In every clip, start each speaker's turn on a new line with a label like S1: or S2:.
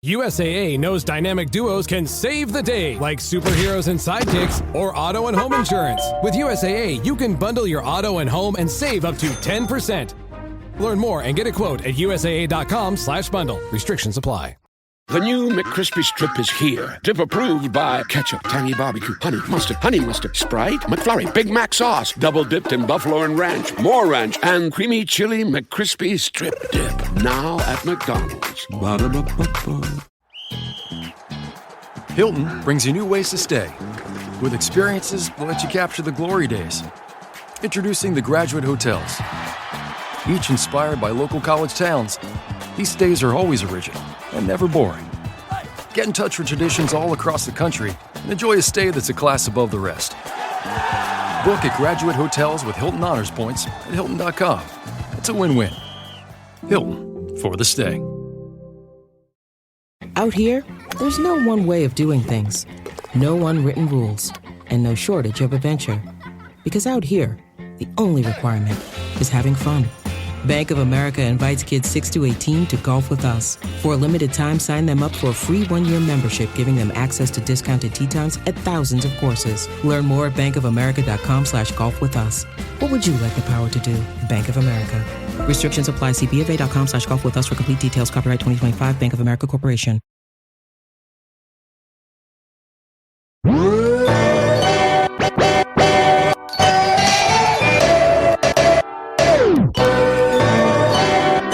S1: USAA knows dynamic duos can save the day, like superheroes and sidekicks or auto and home insurance. With USAA, you can bundle your auto and home and save up to 10%. Learn more and get a quote at USAA.com/bundle. Restrictions apply.
S2: The new McCrispy Strip is here. Dip approved by ketchup, tangy barbecue, honey mustard, Sprite, McFlurry, Big Mac sauce, double dipped in buffalo and ranch, more ranch, and creamy chili McCrispy Strip Dip. Now at McDonald's. Ba-da-ba-ba-ba.
S3: Hilton brings you new ways to stay. With experiences that let you capture the glory days. Introducing the Graduate Hotels. Each inspired by local college towns, these stays are always original and never boring. Get in touch with traditions all across the country and enjoy a stay that's a class above the rest. Book at Graduate Hotels with Hilton Honors Points at Hilton.com. It's a win-win. Hilton, for the stay.
S4: Out here, there's no one way of doing things. No unwritten rules. And no shortage of adventure. Because out here, the only requirement is having fun. Bank of America invites kids 6 to 18 to golf with us. For a limited time, sign them up for a free one-year membership, giving them access to discounted tee times at thousands of courses. Learn more at bankofamerica.com/golf with us. What would you like the power to do? Bank of America. Restrictions apply. See BofA.com/golf with us for complete details. Copyright 2025 Bank of America Corporation.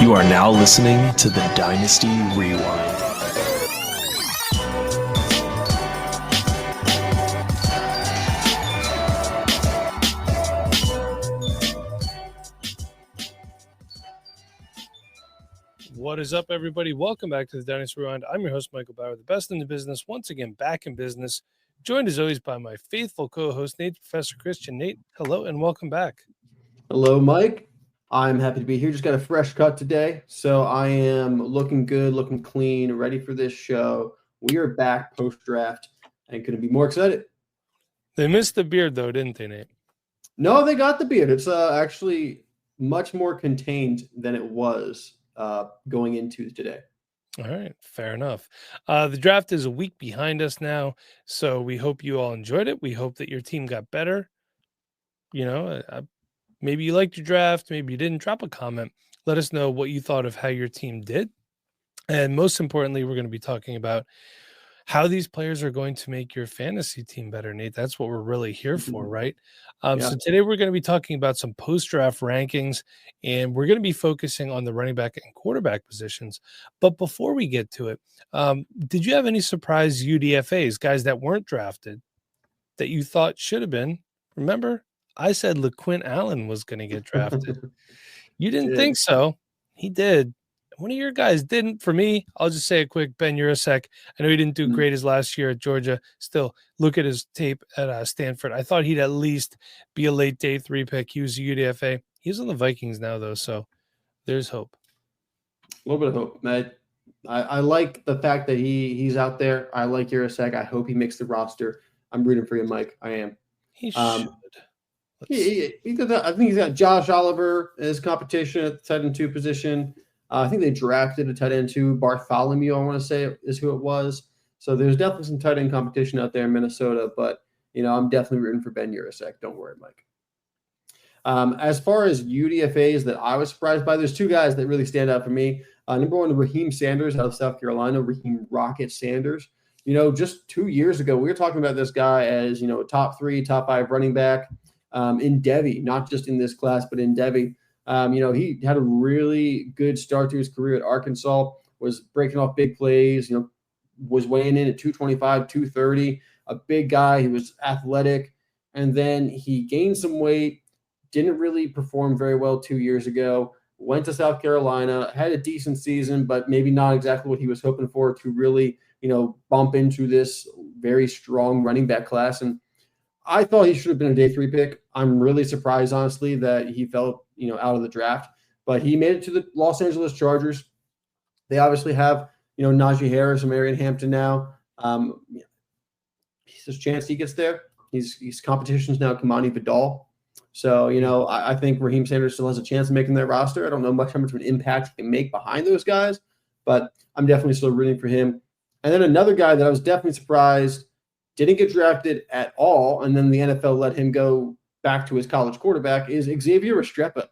S5: You are now listening to the Dynasty Rewind.
S6: What is up, everybody? Welcome back to the Dynasty Rewind. I'm your host, Michael Bauer, the best in the business. Once again, back in business. Joined as always by my faithful co-host, Nate, Professor Christian. Nate, hello and welcome back.
S7: Hello, Mike. I'm happy to be here. Just got a fresh cut today, so I am looking good, looking clean, ready for this show. We are back post-draft and couldn't be more excited.
S6: They missed the beard, though, didn't they, Nate?
S7: No, they got the beard. It's actually much more contained than it was going into today.
S6: All right, fair enough. The draft is a week behind us now, so we hope you all enjoyed it. We hope that your team got better. You know, maybe you liked your draft, maybe you didn't. Drop a comment. Let us know what you thought of how your team did. And most importantly, we're going to be talking about how these players are going to make your fantasy team better, Nate. That's what we're really here for, right? So today we're going to be talking about some post-draft rankings, and we're going to be focusing on the running back and quarterback positions. But before we get to it, did you have any surprise UDFAs, guys that weren't drafted, that you thought should have been? Remember, I said LaQuint Allen was going to get drafted. You didn't think so. He did. One of your guys didn't. For me, I'll just say a quick Ben Urasek. I know he didn't do great his last year at Georgia. Still, look at his tape at Stanford. I thought he'd at least be a late day 3 pick. He was a UDFA. He's on the Vikings now, though, so there's hope.
S7: A little bit of hope, man. I like the fact that he's out there. I like Urasek. I hope he makes the roster. I'm rooting for you, Mike. I am.
S6: He should.
S7: I think he's got Josh Oliver as competition at the tight end 2 position. I think they drafted a tight end 2, Bartholomew, I want to say is who it was. So there's definitely some tight end competition out there in Minnesota, but I'm definitely rooting for Ben Urasek. Don't worry, Mike. As far as UDFAs that I was surprised by, there's 2 guys that really stand out for me. Number 1, Raheem Sanders out of South Carolina, Raheem Rocket Sanders. Just 2 years ago, we were talking about this guy as, top 3, top 5 running back in Devy, not just in this class, but in Devy. He had a really good start to his career at Arkansas, was breaking off big plays, was weighing in at 225, 230, a big guy. He was athletic. And then he gained some weight, didn't really perform very well 2 years ago, went to South Carolina, had a decent season, but maybe not exactly what he was hoping for to really, bump into this very strong running back class. And I thought he should have been a day 3 pick. I'm really surprised, honestly, that he fell, out of the draft. But he made it to the Los Angeles Chargers. They obviously have, Najee Harris and Marion Hampton now. There's a chance he gets there. His competition's now Kamani Vidal. So, I think Raheem Sanders still has a chance of making their roster. I don't know how much of an impact he can make behind those guys. but I'm definitely still rooting for him. And then another guy that I was definitely surprised didn't get drafted at all, and then the NFL let him go back to his college quarterback, is Xavier Restrepo.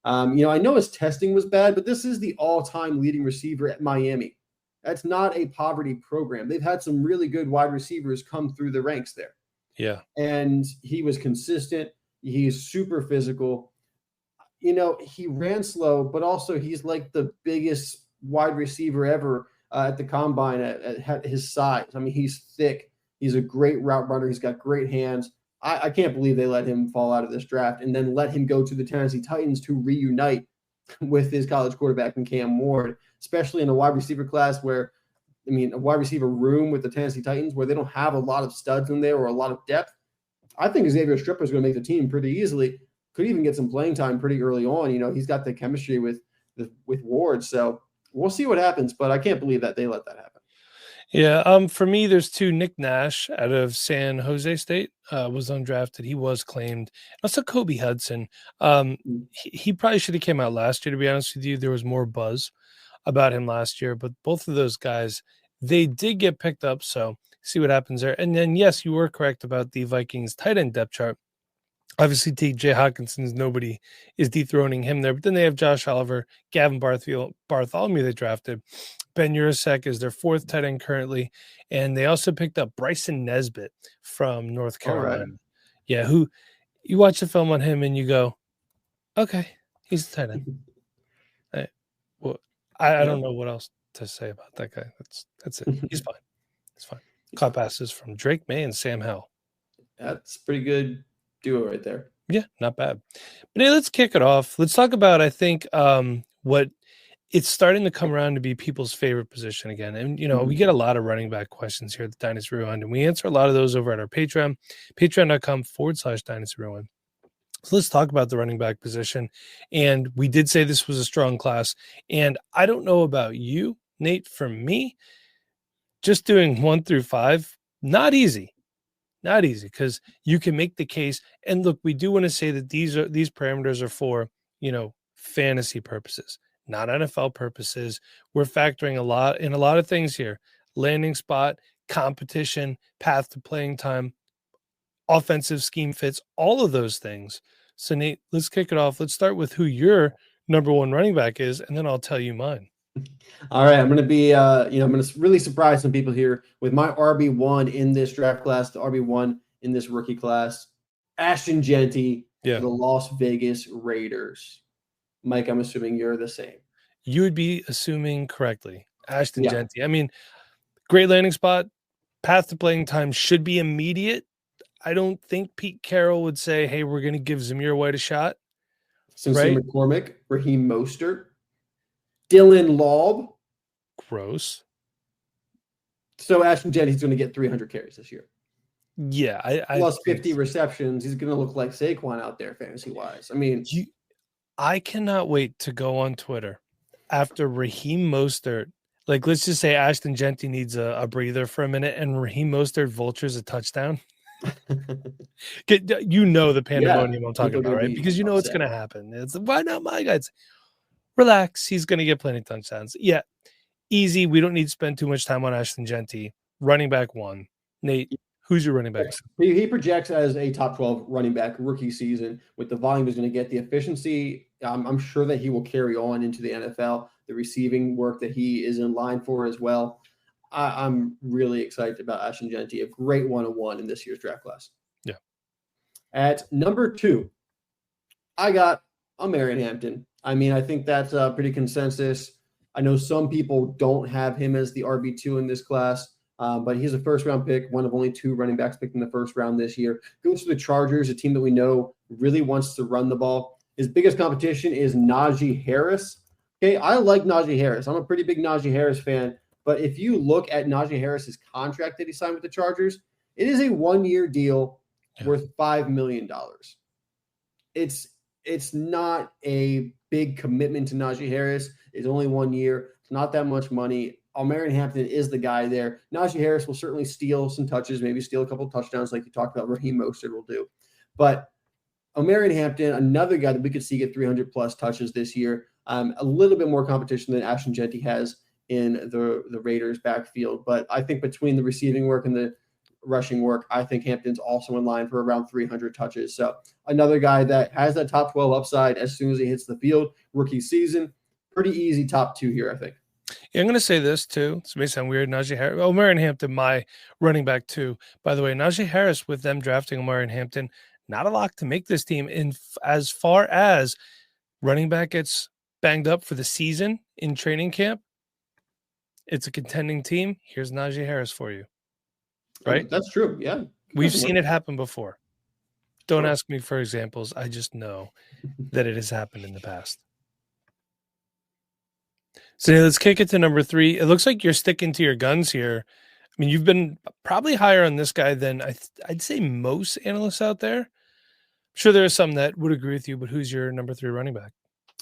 S7: I know his testing was bad, but this is the all-time leading receiver at Miami. That's not a poverty program. They've had some really good wide receivers come through the ranks there.
S6: Yeah.
S7: And he was consistent. He's super physical. He ran slow, but also he's like the biggest wide receiver ever at the combine at his size. I mean, he's thick. He's a great route runner. He's got great hands. I can't believe they let him fall out of this draft and then let him go to the Tennessee Titans to reunite with his college quarterback in Cam Ward, especially in a wide receiver class a wide receiver room with the Tennessee Titans where they don't have a lot of studs in there or a lot of depth. I think Xavier Restrepo is going to make the team pretty easily. Could even get some playing time pretty early on. He's got the chemistry with Ward. So we'll see what happens, but I can't believe that they let that happen.
S6: Yeah, for me, there's two. Nick Nash out of San Jose State was undrafted. He was claimed. Also, Kobe Hudson. He probably should have came out last year, to be honest with you. There was more buzz about him last year, but both of those guys, they did get picked up, so see what happens there. And then, yes, you were correct about the Vikings tight end depth chart. Obviously, TJ Hawkinson's nobody is dethroning him there, but then they have Josh Oliver, Gavin Bartholomew they drafted. Ben Urasek is their fourth tight end currently, and they also picked up Bryson Nesbitt from North Carolina. Right. Yeah, who you watch the film on him and you go, okay, he's the tight end. I don't know what else to say about that guy. That's it. He's fine. He's fine. Caught passes from Drake May and Sam Howell.
S7: That's pretty good duo right there.
S6: Yeah, not bad. But hey, let's kick it off. Let's talk about, I think, what it's starting to come around to be people's favorite position again. And, we get a lot of running back questions here at the Dynasty Rewind, and we answer a lot of those over at our Patreon, patreon.com/Dynasty Rewind. So let's talk about the running back position. And we did say this was a strong class. And I don't know about you, Nate. For me, just doing 1 through 5, not easy. Not easy, because you can make the case. And look, we do want to say that these parameters are for, fantasy purposes, not NFL purposes. We're factoring a lot of things here: landing spot, competition, path to playing time, offensive scheme fits, all of those things. So Nate, let's kick it off. Let's start with who your number one running back is, and then I'll tell you mine.
S7: All right, I'm going to be, I'm going to really surprise some people here with my RB1 in this draft class, the RB1 in this rookie class, Ashton Genty, the Las Vegas Raiders. Mike, I'm assuming you're the same.
S6: You would be assuming correctly. Ashton Genty. I mean, great landing spot, path to playing time should be immediate. I don't think Pete Carroll would say, hey, we're going to give Zamir White a shot.
S7: Sincere McCormick, Raheem Mostert, Dylan Laub.
S6: Gross.
S7: So Ashton Genty's going to get 300 carries this year.
S6: Yeah.
S7: Plus 50 receptions. He's going to look like Saquon out there fantasy-wise. I mean,
S6: I cannot wait to go on Twitter after Raheem Mostert. Like, let's just say Ashton Genty needs a breather for a minute and Raheem Mostert vultures a touchdown. The pandemonium I'm talking about, right? Because it's going to happen. It's why not my guys? Relax. He's going to get plenty of touchdowns. Yeah. Easy. We don't need to spend too much time on Ashton Genty. Running back 1. Nate, who's your running back?
S7: He projects as a top 12 running back rookie season with the volume he's going to get, the efficiency. I'm sure that he will carry on into the NFL, the receiving work that he is in line for as well. I'm really excited about Ashton Genty, a great 101 in this year's draft class.
S6: Yeah.
S7: At number 2, I got Omarion Hampton. I mean, I think that's a pretty consensus. I know some people don't have him as the RB2 in this class, but he's a first-round pick, one of only 2 running backs picked in the first round this year. Goes to the Chargers, a team that we know really wants to run the ball. His biggest competition is Najee Harris. Okay, I like Najee Harris. I'm a pretty big Najee Harris fan. But if you look at Najee Harris's contract that he signed with the Chargers, it is a 1-year deal worth $5 million. It's not a big commitment to Najee Harris. It's only 1 year. It's not that much money. Omarion Hampton is the guy there. Najee Harris will certainly steal some touches, maybe steal a couple of touchdowns like you talked about Raheem Mostert will do. But Omarion Hampton, another guy that we could see get 300-plus touches this year. A little bit more competition than Ashton Genty has in the Raiders backfield. But I think between the receiving work and the rushing work, I think Hampton's also in line for around 300 touches. So another guy that has that top 12 upside as soon as he hits the field, rookie season, pretty easy top 2 here, I think.
S6: Yeah, I'm going to say this too. This may sound weird. Najee Harris, Omarion Hampton, my running back too. By the way, Najee Harris, with them drafting Omarion Hampton, not a lot to make this team. In as far as running back gets banged up for the season in training camp, it's a contending team. Here's Najee Harris for you. Right?
S7: That's true. Yeah.
S6: We've seen it happen before. Don't ask me for examples. I just know that it has happened in the past. So let's kick it to number 3. It looks like you're sticking to your guns here. I mean, you've been probably higher on this guy than I'd say most analysts out there. I'm sure there are some that would agree with you, but who's your number 3 running back?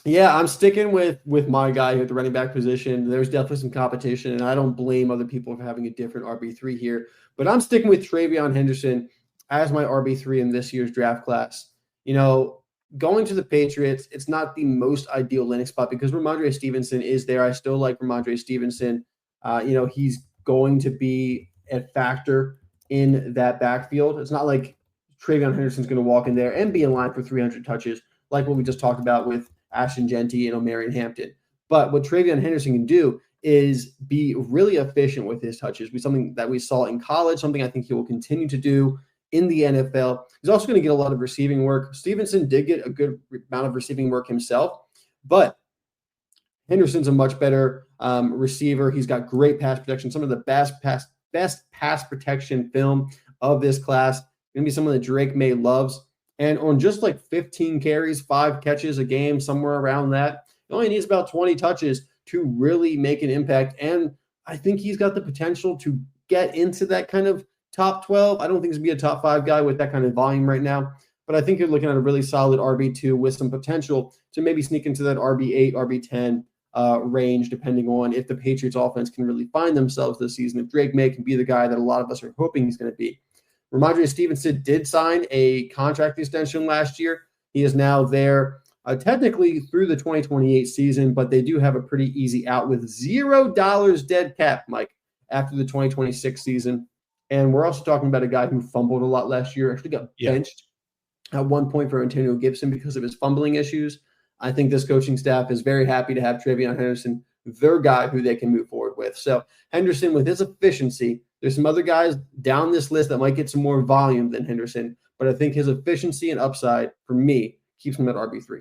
S7: Yeah, I'm sticking with my guy at the running back position. There's definitely some competition, and I don't blame other people for having a different RB3 here. But I'm sticking with Travion Henderson as my RB3 in this year's draft class. You know, going to the Patriots, it's not the most ideal landing spot because Ramondre Stevenson is there. I still like Ramondre Stevenson. He's going to be a factor in that backfield. It's not like Travion Henderson's going to walk in there and be in line for 300 touches, like what we just talked about with Ashton Genty and Omarion Hampton. But what Travion Henderson can do is be really efficient with his touches. Something that we saw in college, something I think he will continue to do in the NFL. He's also going to get a lot of receiving work. Stevenson did get a good amount of receiving work himself, but Henderson's a much better receiver. He's got great pass protection, some of the best pass protection film of this class. Going to be someone that Drake May loves. And on just like 15 carries, 5 catches a game, somewhere around that, he only needs about 20 touches to really make an impact. And I think he's got the potential to get into that kind of top 12. I don't think he's going to be a top 5 guy with that kind of volume right now. But I think you're looking at a really solid RB2 with some potential to maybe sneak into that RB8, RB10 range, depending on if the Patriots offense can really find themselves this season. If Drake May can be the guy that a lot of us are hoping he's going to be. Ramondre Stevenson did sign a contract extension last year. He is now there technically through the 2028 season, but they do have a pretty easy out with $0 dead cap, Mike, after the 2026 season. And we're also talking about a guy who fumbled a lot last year, actually got benched at one point for Antonio Gibson because of his fumbling issues. I think this coaching staff is very happy to have Travion Henderson, their guy who they can move forward with. So Henderson, with his efficiency, there's some other guys down this list that might get some more volume than Henderson, but I think his efficiency and upside, for me, keeps him at RB3.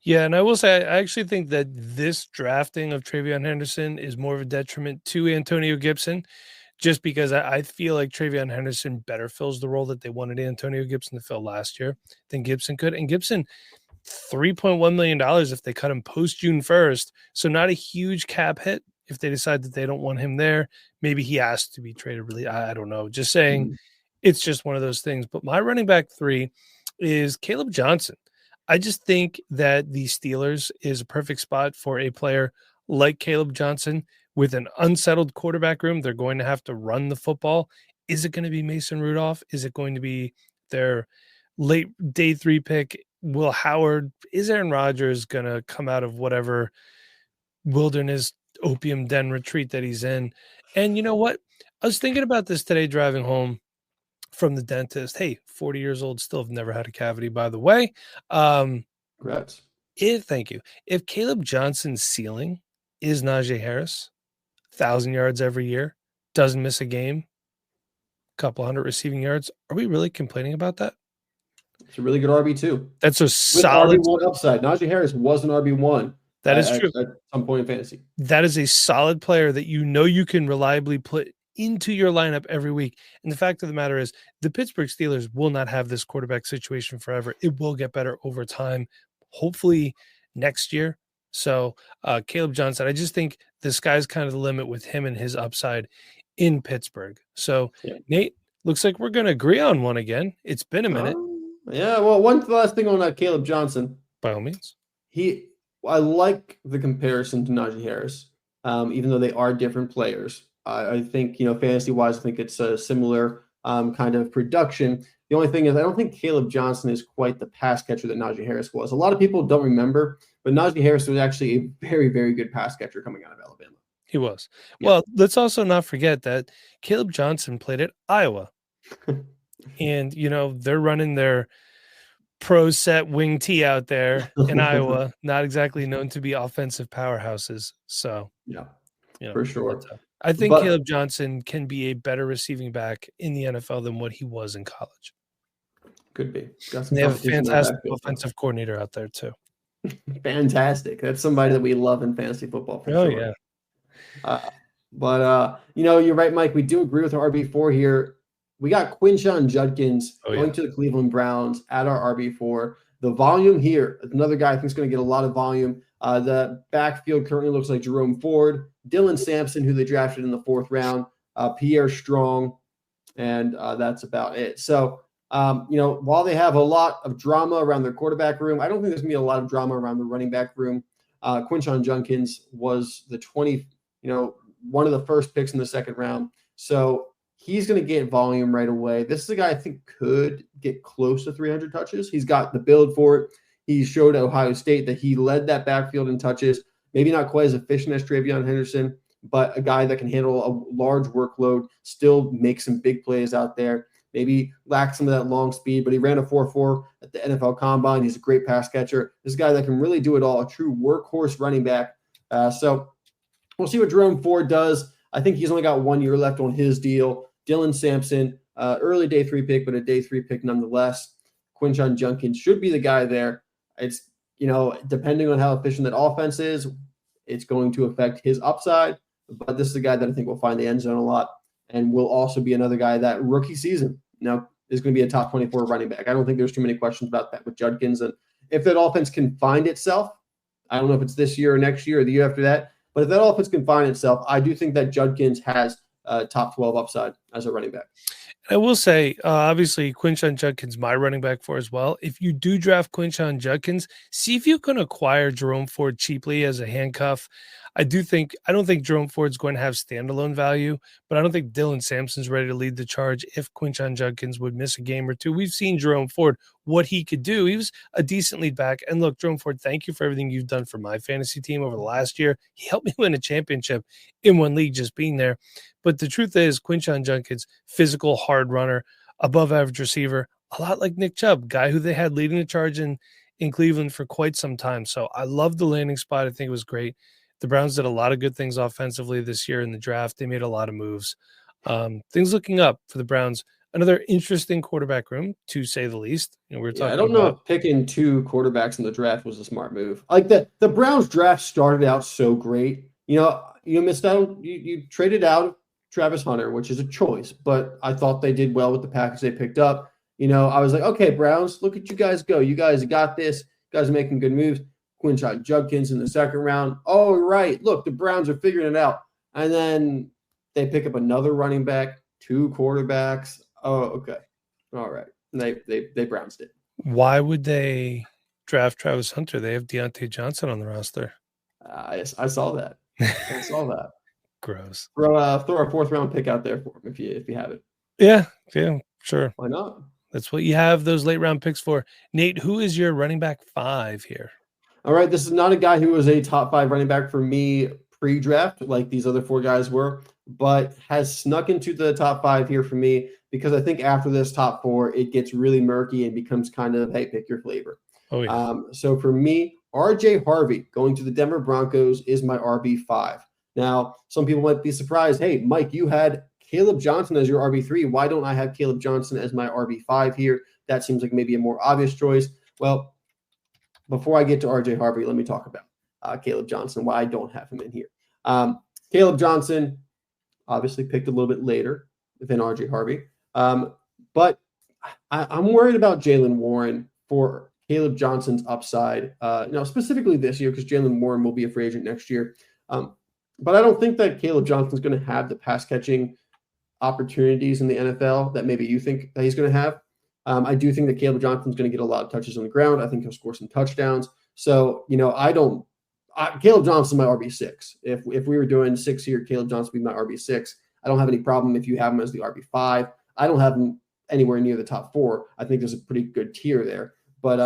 S6: Yeah, and I will say I actually think that this drafting of Travion Henderson is more of a detriment to Antonio Gibson, just because I feel like Travion Henderson better fills the role that they wanted Antonio Gibson to fill last year than Gibson could. And Gibson, $3.1 million if they cut him post June 1st, so not a huge cap hit. If they decide that they don't want him there, maybe he has to be traded. Really, I don't know. Just saying, it's just one of those things. But my running back 3 is Caleb Johnson. I just think that the Steelers is a perfect spot for a player like Caleb Johnson with an unsettled quarterback room. They're going to have to run the football. Is it going to be Mason Rudolph? Is it going to be their late day 3 pick, Will Howard? Is Aaron Rodgers going to come out of whatever wilderness opium den retreat that he's in? And you know what? I was thinking about this today driving home from the dentist. Hey, 40 years old, still have never had a cavity, by the way.
S7: Congrats.
S6: Thank you. If Caleb Johnson's ceiling is Najee Harris, 1,000 yards every year, doesn't miss a game, couple hundred receiving yards, are we really complaining about that?
S7: It's a really good RB2.
S6: That's a solid
S7: RB1 upside. Najee Harris was an RB1.
S6: That is true.
S7: At some point in fantasy.
S6: That is a solid player that you can reliably put into your lineup every week. And the fact of the matter is the Pittsburgh Steelers will not have this quarterback situation forever. It will get better over time, hopefully next year. So Caleb Johnson, I just think the sky's kind of the limit with him and his upside in Pittsburgh. So Nate, looks like we're going to agree on one again. It's been a minute.
S7: Well, one last thing on Caleb Johnson.
S6: By all means.
S7: I like the comparison to Najee Harris, even though they are different players. I think, fantasy-wise, I think it's a similar kind of production. The only thing is I don't think Caleb Johnson is quite the pass catcher that Najee Harris was. A lot of people don't remember, but Najee Harris was actually a very, very good pass catcher coming out of Alabama.
S6: He was.
S7: Yeah.
S6: Well, let's also not forget that Caleb Johnson played at Iowa. And, they're running their pro set wing tee out there in Iowa, not exactly known to be offensive powerhouses. So,
S7: Yeah,
S6: you know,
S7: for sure.
S6: I think
S7: But
S6: Caleb Johnson can be a better receiving back in the NFL than what he was in college.
S7: could be. Got
S6: And
S7: some
S6: they have a
S7: competition in that
S6: fantastic
S7: backfield.
S6: offensive coordinator out there too.
S7: Fantastic. That's somebody that we love in fantasy football for
S6: Oh,
S7: sure.
S6: yeah.
S7: But you're right, Mike. We do agree with our RB4 here. We got Quinshon Judkins going to the Cleveland Browns at our RB4. The volume here, another guy I think is going to get a lot of volume. The backfield currently looks like Jerome Ford, Dylan Sampson, who they drafted in the 4th round, Pierre Strong, and that's about it. So, while they have a lot of drama around their quarterback room, I don't think there's going to be a lot of drama around the running back room. Quinshon Judkins was the one of the first picks in the 2nd round. So he's going to get volume right away. This is a guy I think could get close to 300 touches. He's got the build for it. He showed at Ohio State that he led that backfield in touches. Maybe not quite as efficient as Travion Henderson, but a guy that can handle a large workload, still make some big plays out there. Maybe lacks some of that long speed, but he ran a 4.4 at the NFL Combine. He's a great pass catcher. This guy that can really do it all, a true workhorse running back. So we'll see what Jerome Ford does. I think he's only got 1 year left on his deal. Dylan Sampson, early day 3 pick, but a day 3 pick nonetheless. Quinshon Judkins should be the guy there. It's, depending on how efficient that offense is, it's going to affect his upside. But this is a guy that I think will find the end zone a lot and will also be another guy that rookie season, is going to be a top 24 running back. I don't think there's too many questions about that with Judkins. And if that offense can find itself, I don't know if it's this year or next year or the year after that, but if that offense can find itself, I do think that Judkins has top 12 upside as a running back.
S6: I will say, obviously, Quinshon Judkins, my running back for as well. If you do draft Quinshon Judkins, see if you can acquire Jerome Ford cheaply as a handcuff. I don't think Jerome Ford's going to have standalone value, but I don't think Dylan Sampson's ready to lead the charge if Quinshon Judkins would miss a game or two. We've seen Jerome Ford, what he could do. He was a decent lead back. And look, Jerome Ford, thank you for everything you've done for my fantasy team over the last year. He helped me win a championship in one league just being there. But the truth is, Quinshon Judkins, physical, hard runner, above average receiver, a lot like Nick Chubb, guy who they had leading the charge in Cleveland for quite some time. So I love the landing spot. I think it was great. The Browns did a lot of good things offensively this year in the draft. They made a lot of moves. Things looking up for the Browns. Another interesting quarterback room, to say the least. We're talking.
S7: I don't know if picking 2 quarterbacks in the draft was a smart move. Like the Browns draft started out so great. You missed out. You traded out Travis Hunter, which is a choice, but I thought they did well with the package they picked up. I was like, okay, Browns, look at you guys go. You guys got this. You guys are making good moves. Quinshon Judkins in the 2nd round. Oh, right. Look, the Browns are figuring it out. And then they pick up another running back, 2 quarterbacks. Oh, okay. All right. And they Brownsed it.
S6: Why would they draft Travis Hunter? They have Deontay Johnson on the roster.
S7: I saw that. I saw that.
S6: Gross.
S7: Throw a 4th round pick out there for him if you have it.
S6: Yeah, sure.
S7: Why not?
S6: That's what you have those late round picks for. Nate, who is your running back 5 here?
S7: All right, this is not a guy who was a top 5 running back for me pre-draft like these other 4 guys were, but has snuck into the top 5 here for me because I think after this top 4, it gets really murky and becomes kind of, hey, pick your flavor.
S6: Oh, yeah.
S7: So for me, RJ Harvey going to the Denver Broncos is my RB5. Now, some people might be surprised. Hey, Mike, you had Caleb Johnson as your RB3. Why don't I have Caleb Johnson as my RB5 here? That seems like maybe a more obvious choice. Well, before I get to RJ Harvey, let me talk about Caleb Johnson, why I don't have him in here. Caleb Johnson, obviously picked a little bit later than RJ Harvey. But I'm worried about Jaylen Warren for Caleb Johnson's upside, specifically this year because Jaylen Warren will be a free agent next year. But I don't think that Caleb Johnson is going to have the pass catching opportunities in the NFL that maybe you think that he's going to have. I do think that Caleb Johnson's going to get a lot of touches on the ground. I think he'll score some touchdowns. So, Caleb Johnson's my RB6. If we were doing 6 here, Caleb Johnson would be my RB6. I don't have any problem if you have him as the RB5. I don't have him anywhere near the top 4. I think there's a pretty good tier there. But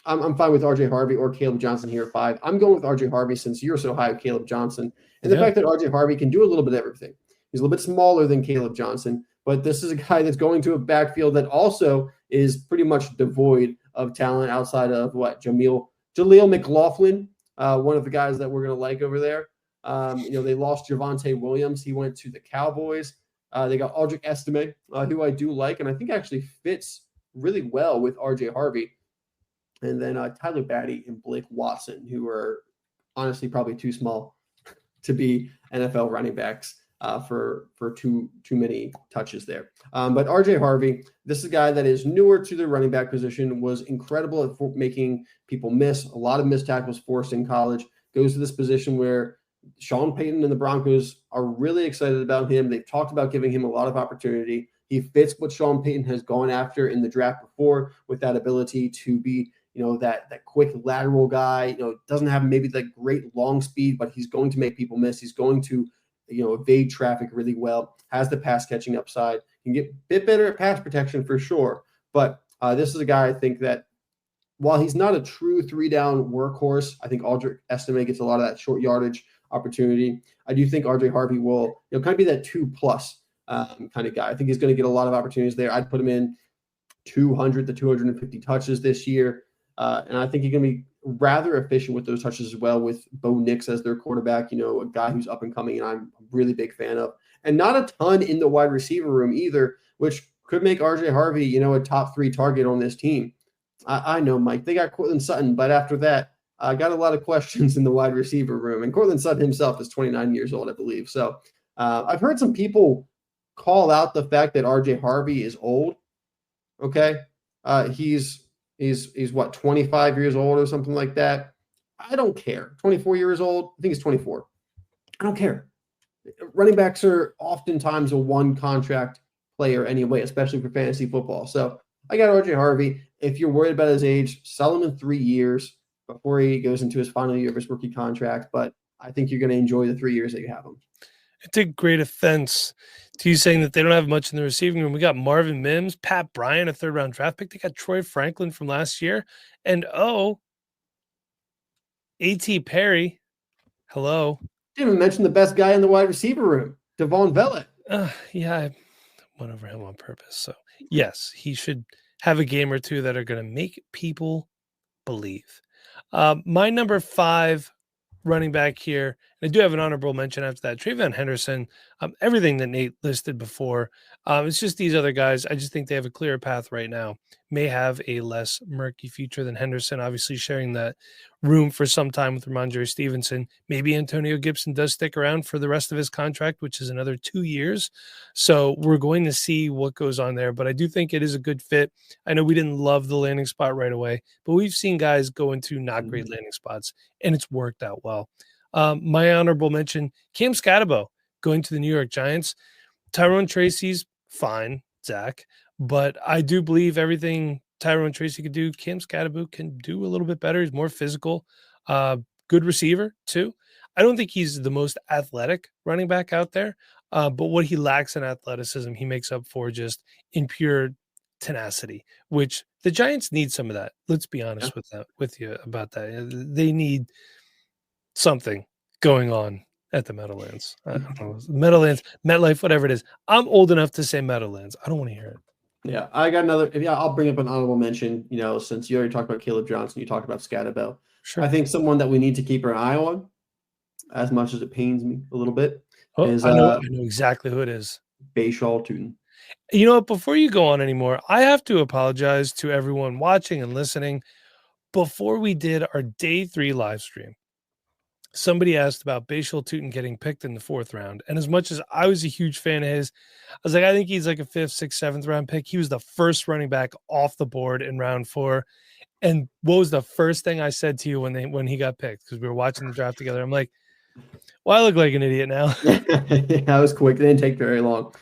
S7: I'm fine with RJ Harvey or Caleb Johnson here at 5. I'm going with RJ Harvey since you're so high with Caleb Johnson. And the fact that RJ Harvey can do a little bit of everything. He's a little bit smaller than Caleb Johnson, but this is a guy that's going to a backfield that also is pretty much devoid of talent outside of Jaleel McLaughlin, one of the guys that we're going to like over there. They lost Javonte Williams. He went to the Cowboys. They got Aldrick Estime, who I do like, and I think actually fits really well with RJ Harvey. And then Tyler Batty and Blake Watson, who are honestly probably too small to be NFL running backs for too many touches there. But RJ Harvey, this is a guy that is newer to the running back position, was incredible at making people miss. A lot of missed tackles forced in college. Goes to this position where Sean Payton and the Broncos are really excited about him. They've talked about giving him a lot of opportunity. He fits what Sean Payton has gone after in the draft before, with that ability to be, that quick lateral guy. Doesn't have maybe that great long speed, but he's going to make people miss. He's going to, evade traffic really well. Has the pass catching upside. Can get a bit better at pass protection for sure. But this is a guy I think that, while he's not a true 3-down workhorse, I think Aldrick Estime gets a lot of that short yardage opportunity. I do think RJ Harvey will, kind of be that 2+ kind of guy. I think he's going to get a lot of opportunities there. I'd put him in 200 to 250 touches this year. And I think he's going to be rather efficient with those touches as well, with Bo Nix as their quarterback, a guy who's up and coming and I'm a really big fan of. And not a ton in the wide receiver room either, which could make RJ Harvey, a top 3 target on this team. I know, Mike, they got Cortland Sutton, but after that, I got a lot of questions in the wide receiver room. And Cortland Sutton himself is 29 years old, I believe. So I've heard some people call out the fact that RJ Harvey is old. Okay. He's what, 25 years old or something like that. I don't care. 24 years old. I think he's 24. I don't care. Running backs are oftentimes a one contract player anyway, especially for fantasy football. So I got RJ Harvey. If you're worried about his age, sell him in 3 years before he goes into his final year of his rookie contract. But I think you're going to enjoy the 3 years that you have him.
S6: I take great offense to you saying that they don't have much in the receiving room. We got Marvin Mims, Pat Bryant, a 3rd-round draft pick. They got Troy Franklin from last year. And A.T. Perry. Hello.
S7: Didn't even mention the best guy in the wide receiver room, Devon Vellet.
S6: Yeah, I went over him on purpose. So, yes, he should have a game or two that are going to make people believe. My number 5 running back here, and I do have an honorable mention after that, Trayvon Henderson. Everything that Nate listed before. It's just these other guys. I just think they have a clearer path right now. May have a less murky future than Henderson, obviously sharing that room for some time with Ramondre Stevenson. Maybe Antonio Gibson does stick around for the rest of his contract, which is another 2 years. So we're going to see what goes on there, but I do think it is a good fit. I know we didn't love the landing spot right away, but we've seen guys go into not great landing spots, and it's worked out well. My honorable mention, Cam Scatterbo going to the New York Giants. Tyrone Tracy's fine, Zach, but I do believe everything Tyrone Tracy could do, Cam Scatterbo can do a little bit better. He's more physical, good receiver too. I don't think he's the most athletic running back out there, but what he lacks in athleticism, he makes up for just in pure tenacity, which the Giants need some of that. Let's be honest with you about that. They need something going on at the Meadowlands. I don't know, Meadowlands, MetLife, whatever it is. I'm old enough to say Meadowlands. I don't want to hear it.
S7: Yeah, I got another. Yeah, I'll bring up an honorable mention. Since you already talked about Caleb Johnson, you talked about Scatterbo.
S6: Sure.
S7: I think someone that we need to keep our eye on, as much as it pains me a little bit, is
S6: I know exactly who it is.
S7: Bashal Tootin.
S6: You know what? Before you go on anymore, I have to apologize to everyone watching and listening. Before we did our day 3 live stream, somebody asked about Bashal Tootin getting picked in the 4th round. And as much as I was a huge fan of his, I was like, I think he's like a 5th, 6th, 7th round pick. He was the first running back off the board in round 4. And what was the first thing I said to you when he got picked? Because we were watching the draft together. I'm like, well, I look like an idiot now.
S7: That was quick. It didn't take very long.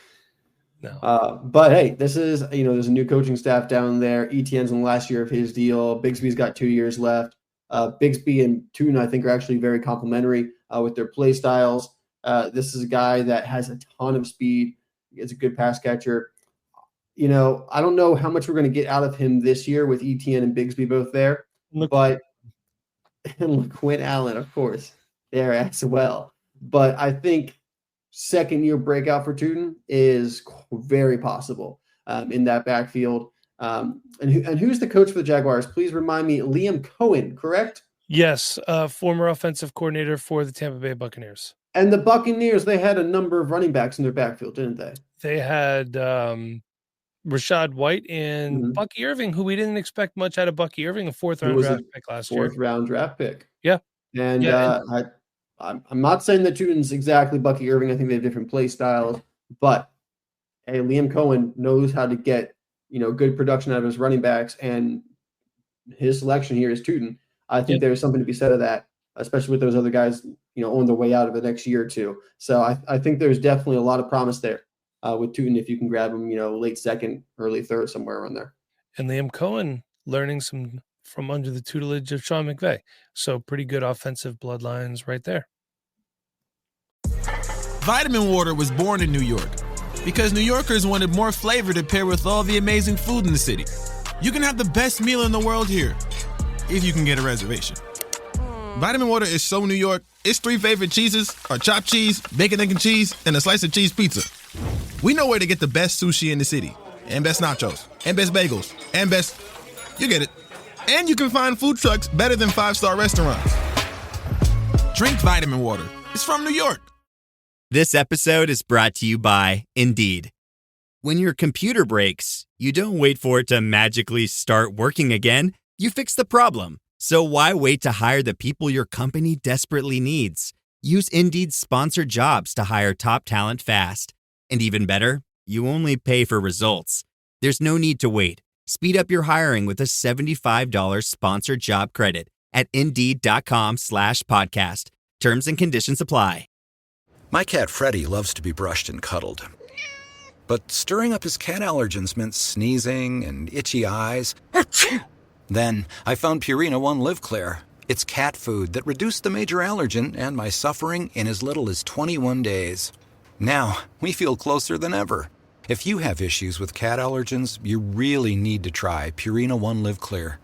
S6: No.
S7: But hey, this is, there's a new coaching staff down there. ETN's in the last year of his deal. Bigsby's got 2 years left. Bigsby and Tootin, I think, are actually very complementary with their play styles. This is a guy that has a ton of speed. He's a good pass catcher. I don't know how much we're going to get out of him this year with ETN and Bigsby both there. And Quinn Allen, of course, there as well. but I think second-year breakout for Tootin is very possible in that backfield. And who's the coach for the Jaguars? Please remind me. Liam Cohen, correct?
S6: Yes, former offensive coordinator for the Tampa Bay Buccaneers.
S7: And the Buccaneers, they had a number of running backs in their backfield, didn't they?
S6: They had Rashad White and Bucky Irving, who we didn't expect much out of Bucky Irving, a fourth-round draft pick last year.
S7: Fourth-round draft pick.
S6: Yeah.
S7: And I'm not saying that Tootin's exactly Bucky Irving. I think they have different play styles. But, hey, Liam Cohen knows how to get, good production out of his running backs, and his selection here is Tootin. I think there's something to be said of that, especially with those other guys, on their way out of the next year or two. So I think there's definitely a lot of promise there with Tootin if you can grab him, late second, early third, somewhere around there.
S6: And Liam Cohen learning some from under the tutelage of Sean McVay. So pretty good offensive bloodlines right there.
S8: Vitamin Water was born in New York because New Yorkers wanted more flavor to pair with all the amazing food in the city. You can have the best meal in the world here, if you can get a reservation. Vitamin Water is so New York, its 3 favorite cheeses are chopped cheese, bacon, egg, and cheese, and a slice of cheese pizza. We know where to get the best sushi in the city, and best nachos, and best bagels, and best... You get it. And you can find food trucks better than 5-star restaurants. Drink Vitamin Water. It's from New York.
S9: This episode is brought to you by Indeed. When your computer breaks, you don't wait for it to magically start working again. You fix the problem. So why wait to hire the people your company desperately needs? Use Indeed's sponsored jobs to hire top talent fast. And even better, you only pay for results. There's no need to wait. Speed up your hiring with a $75 sponsored job credit at Indeed.com/podcast. Terms and conditions apply.
S10: My cat Freddie loves to be brushed and cuddled. But stirring up his cat allergens meant sneezing and itchy eyes. Then I found Purina One Live Clear. It's cat food that reduced the major allergen and my suffering in as little as 21 days. Now, we feel closer than ever. If you have issues with cat allergens, you really need to try Purina One Live Clear.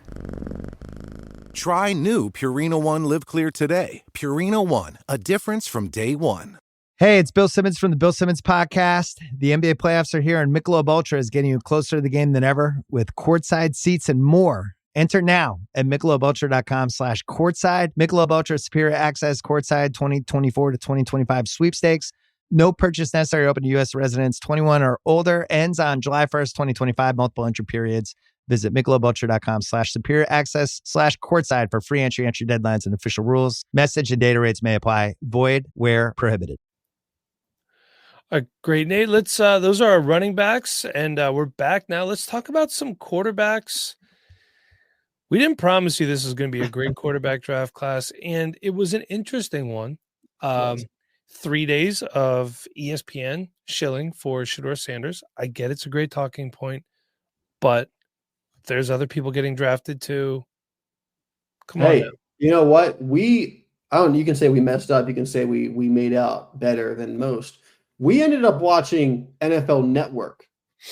S11: Try new Purina One Live Clear today. Purina One, a difference from day one.
S12: Hey, it's Bill Simmons from the Bill Simmons Podcast. The NBA playoffs are here, and Michelob Ultra is getting you closer to the game than ever with courtside seats and more. Enter now at MichelobUltra.com/courtside. Michelob Ultra Superior Access Courtside 2024 to 2025 sweepstakes. No purchase necessary. Open to U.S. residents 21 or older. Ends on July 1st, 2025. Multiple entry periods. Visit MichelobUltra.com/superior access/courtside for free entry deadlines, and official rules. Message and data rates may apply. Void where prohibited.
S6: Great, Nate. Let's those are our running backs, and we're back now. Let's talk about some quarterbacks. We didn't promise you this was going to be a great quarterback draft class, and it was an interesting one. 3 days of ESPN shilling for Shedeur Sanders. I get it's a great talking point, but there's other people getting drafted too. Come on. Now.
S7: You know what? You can say we messed up. You can say we made out better than most. We ended up watching NFL Network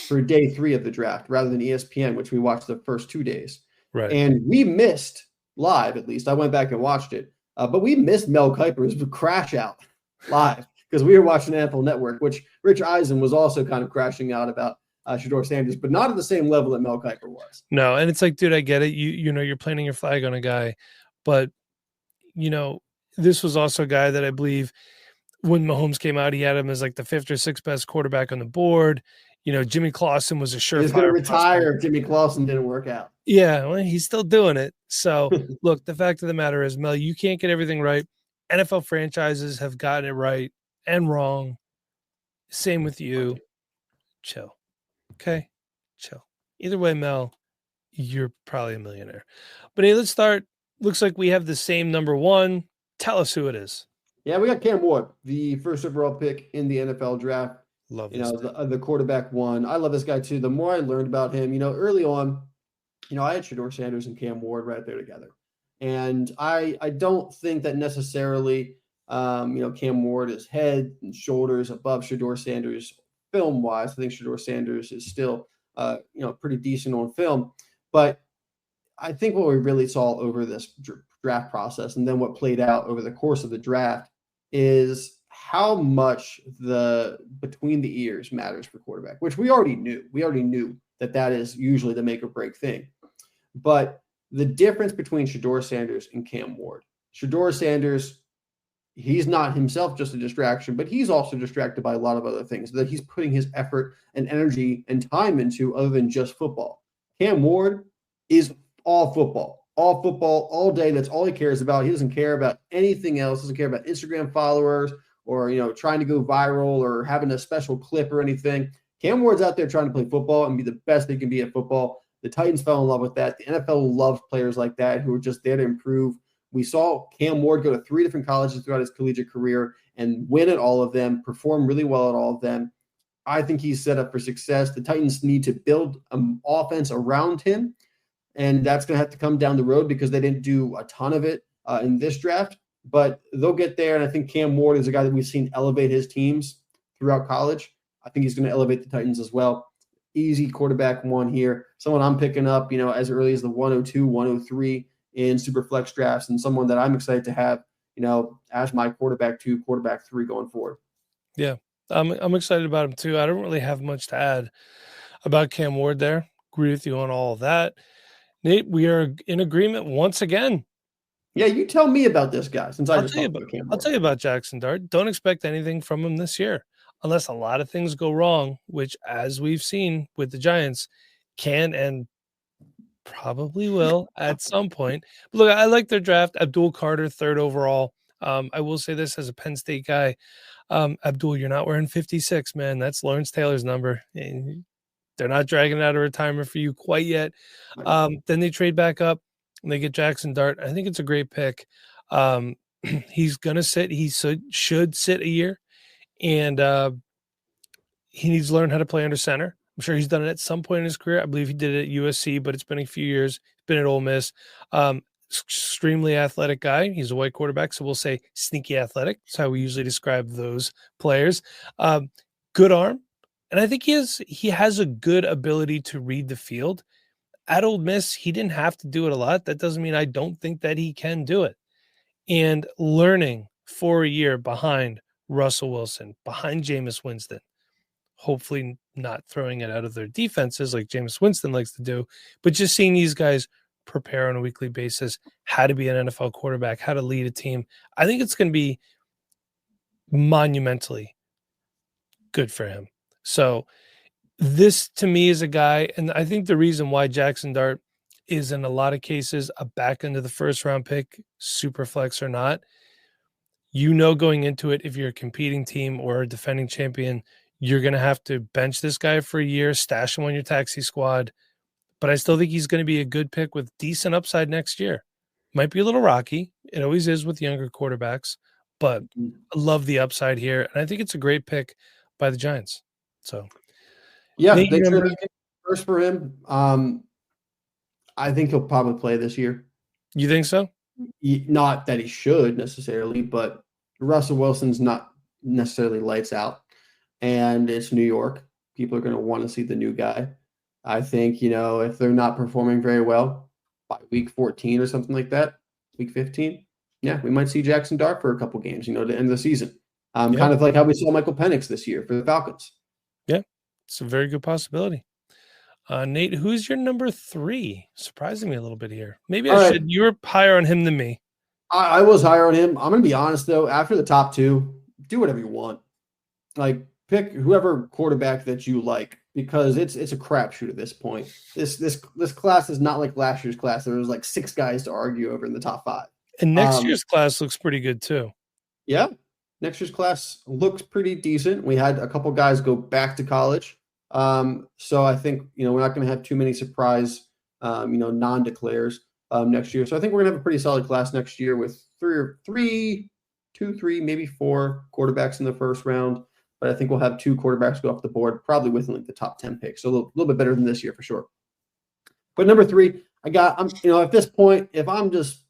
S7: for day 3 of the draft rather than ESPN, which we watched the first 2 days.
S6: Right.
S7: And we missed live, at least. I went back and watched it. But we missed Mel Kiper's crash out live because we were watching NFL Network, which Rich Eisen was also kind of crashing out about Shedeur Sanders, but not at the same level that Mel Kiper was.
S6: No, and it's like, dude, I get it. You know, you're planting your flag on a guy, but this was also a guy that I believe when Mahomes came out, he had him as like the 5th or 6th best quarterback on the board. Jimmy Clausen was a surefire.
S7: He's going to retire if Jimmy Clausen didn't work out.
S6: Yeah, well, he's still doing it. So, look, the fact of the matter is, Mel, you can't get everything right. NFL franchises have gotten it right and wrong. Same with you. Chill. Okay? Chill. Either way, Mel, you're probably a millionaire. But hey, let's start. Looks like we have the same number 1. Tell us who it is.
S7: Yeah, we got Cam Ward, the first overall pick in the NFL draft.
S6: Love this.
S7: The quarterback one. I love this guy too. The more I learned about him, early on, I had Shedeur Sanders and Cam Ward right there together. And I don't think that necessarily, Cam Ward is head and shoulders above Shedeur Sanders film-wise. I think Shedeur Sanders is still, pretty decent on film. But I think what we really saw over this draft process and then what played out over the course of the draft is how much the between the ears matters for quarterback, which we already knew. We already knew that is usually the make or break thing. But the difference between Shedeur Sanders and Cam Ward. Shedeur Sanders, he's not himself just a distraction, but he's also distracted by a lot of other things that he's putting his effort and energy and time into other than just football. Cam Ward is all football all day. That's all he cares about. He doesn't care about anything else. Doesn't care about Instagram followers or, trying to go viral or having a special clip or anything. Cam Ward's out there trying to play football and be the best they can be at football. The Titans fell in love with that. The NFL loves players like that who are just there to improve. We saw Cam Ward go to 3 different colleges throughout his collegiate career and win at all of them, perform really well at all of them. I think he's set up for success. The Titans need to build an offense around him, and that's going to have to come down the road because they didn't do a ton of it in this draft, but they'll get there, and I think Cam Ward is a guy that we've seen elevate his teams throughout college. I think he's going to elevate the Titans as well. Easy quarterback 1 here. Someone I'm picking up, as early as the 102, 103 in super flex drafts, and someone that I'm excited to have, as my quarterback 2, quarterback 3 going forward.
S6: Yeah, I'm excited about him too. I don't really have much to add about Cam Ward there. Agree with you on all of that. Nate, we are in agreement once again.
S7: Yeah, you tell me about this guy since
S6: I'll tell you about Jackson Dart. Don't expect anything from him this year unless a lot of things go wrong, which, as we've seen with the Giants, can and probably will at some point. But look, I like their draft. Abdul Carter, 3rd overall. I will say this as a Penn State guy. Abdul, you're not wearing 56, man. That's Lawrence Taylor's number. And they're not dragging out of retirement for you quite yet. Then they trade back up and they get Jackson Dart. I think it's a great pick. He's going to sit. He should sit a year. And he needs to learn how to play under center. I'm sure he's done it at some point in his career. I believe he did it at USC, but it's been a few years. He's been at Ole Miss. Extremely athletic guy. He's a white quarterback, so we'll say sneaky athletic. That's how we usually describe those players. Good arm. And I think he has a good ability to read the field. At Ole Miss, he didn't have to do it a lot. That doesn't mean I don't think that he can do it. And learning for a year behind Russell Wilson, behind Jameis Winston, hopefully not throwing it out of their defenses like Jameis Winston likes to do, but just seeing these guys prepare on a weekly basis, how to be an NFL quarterback, how to lead a team. I think it's going to be monumentally good for him. So this to me is a guy, and I think the reason why Jackson Dart is in a lot of cases a back end of the 1st round pick, super flex or not, going into it, if you're a competing team or a defending champion, you're going to have to bench this guy for a year, stash him on your taxi squad. But I still think he's going to be a good pick with decent upside next year. Might be a little rocky. It always is with younger quarterbacks, but I love the upside here. And I think it's a great pick by the Giants. So,
S7: yeah, they traded first for him. I think he'll probably play this year.
S6: You think so?
S7: Not that he should necessarily, but Russell Wilson's not necessarily lights out. And it's New York. People are going to want to see the new guy. I think, if they're not performing very well by week 14 or something like that, week 15, yeah, we might see Jackson Dart for a couple games, to end of the season. Kind of like how we saw Michael Penix this year for the Falcons.
S6: Yeah, it's a very good possibility. Nate, who's your number 3? Surprising me a little bit here. Maybe I should. You were higher on him than me.
S7: I was higher on him. I'm going to be honest, though. After the top 2, do whatever you want. Like, pick whoever quarterback that you like, because it's a crapshoot at this point. This class is not like last year's class. There was like 6 guys to argue over in the top 5.
S6: And next year's class looks pretty good too.
S7: Yeah, next year's class looks pretty decent. We had a couple guys go back to college, so I think we're not going to have too many surprise, non-declares next year. So I think we're going to have a pretty solid class next year with 2, 3, maybe 4 quarterbacks in the first round. But I think we'll have 2 quarterbacks go off the board, probably within like the top 10 picks. So a little bit better than this year for sure. But number 3, at this point, if I'm just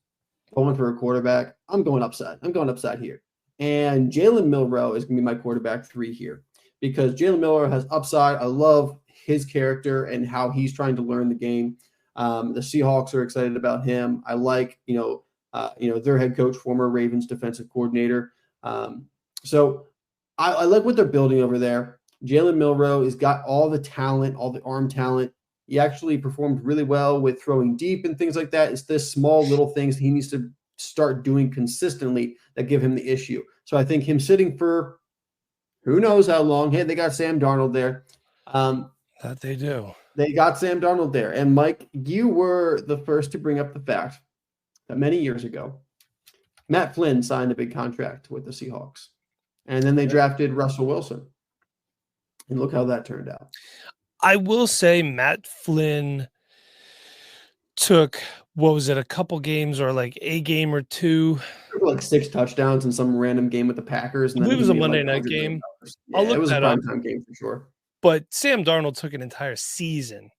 S7: going for a quarterback, I'm going upside. I'm going upside here. And Jalen Milroe is going to be my quarterback 3 here because Jalen Milroe has upside. I love his character and how he's trying to learn the game. The Seahawks are excited about him. I like, their head coach, former Ravens defensive coordinator. So I like what they're building over there. Jalen Milroe has got all the talent, all the arm talent. He actually performed really well with throwing deep and things like that. It's this small little things he needs to start doing consistently that give him the issue. So I think him sitting for who knows how long. Hey, they got Sam Darnold there.
S6: That they do.
S7: They got Sam Darnold there. And Mike, you were the first to bring up the fact that many years ago, Matt Flynn signed a big contract with the Seahawks. And then they drafted Russell Wilson. And look how that turned out.
S6: I will say Matt Flynn took, what was it, a couple games or like a game or two?
S7: Like 6 touchdowns in some random game with the Packers. And
S6: I
S7: then
S6: believe it was a Monday night game.
S7: Yeah, it was a primetime game for sure.
S6: But Sam Darnold took an entire season.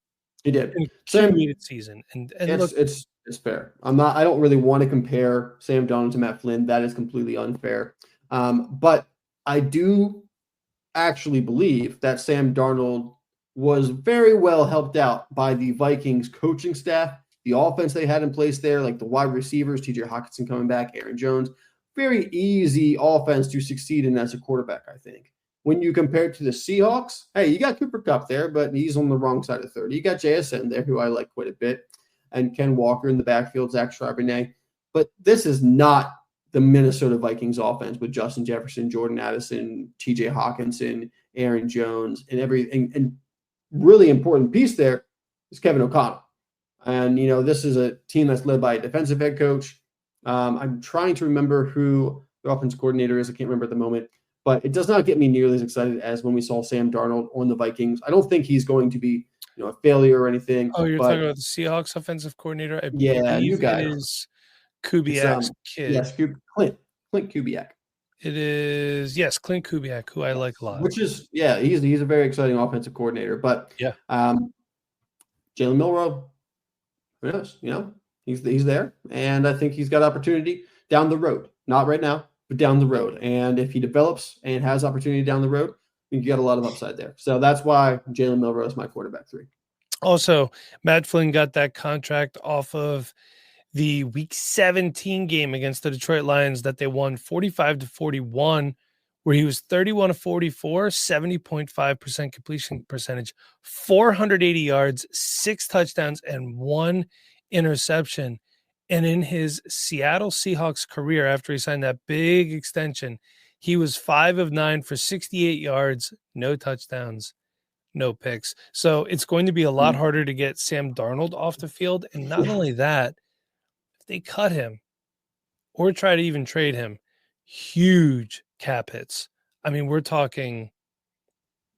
S7: He did.
S6: Sam needed season. And look,
S7: it's fair. I don't really want to compare Sam Darnold to Matt Flynn. That is completely unfair. But I do actually believe that Sam Darnold was very well helped out by the Vikings coaching staff, the offense they had in place there, like the wide receivers, TJ Hawkinson coming back, Aaron Jones. Very easy offense to succeed in as a quarterback, I think. When you compare it to the Seahawks, hey, you got Cooper Kupp there, but he's on the wrong side of 30. You got JSN there, who I like quite a bit, and Ken Walker in the backfield, Zach Charbonnet. But this is not the Minnesota Vikings offense with Justin Jefferson, Jordan Addison, TJ Hawkinson, Aaron Jones, and everything. And really important piece there is Kevin O'Connell. And, this is a team that's led by a defensive head coach. I'm trying to remember who the offensive coordinator is. I can't remember at the moment. But it does not get me nearly as excited as when we saw Sam Darnold on the Vikings. I don't think he's going to be, a failure or anything.
S6: Oh, you're talking about the Seahawks offensive coordinator?
S7: Yeah, you guys.
S6: It is Kubiak's kid.
S7: Yes, Clint Kubiak.
S6: It is, yes, Clint Kubiak, who I like a lot.
S7: Which is, he's a very exciting offensive coordinator. But
S6: yeah,
S7: Jalen Milroe, who knows? He's there, and I think he's got opportunity down the road. Not right now, but down the road. And if he develops and has opportunity down the road, I think you got a lot of upside there. So that's why Jalen Milroe is my quarterback 3.
S6: Also, Matt Flynn got that contract off of the Week 17 game against the Detroit Lions that they won 45-41, where he was 31 of 44, 70.5% completion percentage, 480 yards, 6 touchdowns, and 1 interception. And in his Seattle Seahawks career, after he signed that big extension, he was 5 of 9 for 68 yards, no touchdowns, no picks. So it's going to be a lot harder to get Sam Darnold off the field. And not only that, if they cut him or try to even trade him, huge cap hits. I mean, we're talking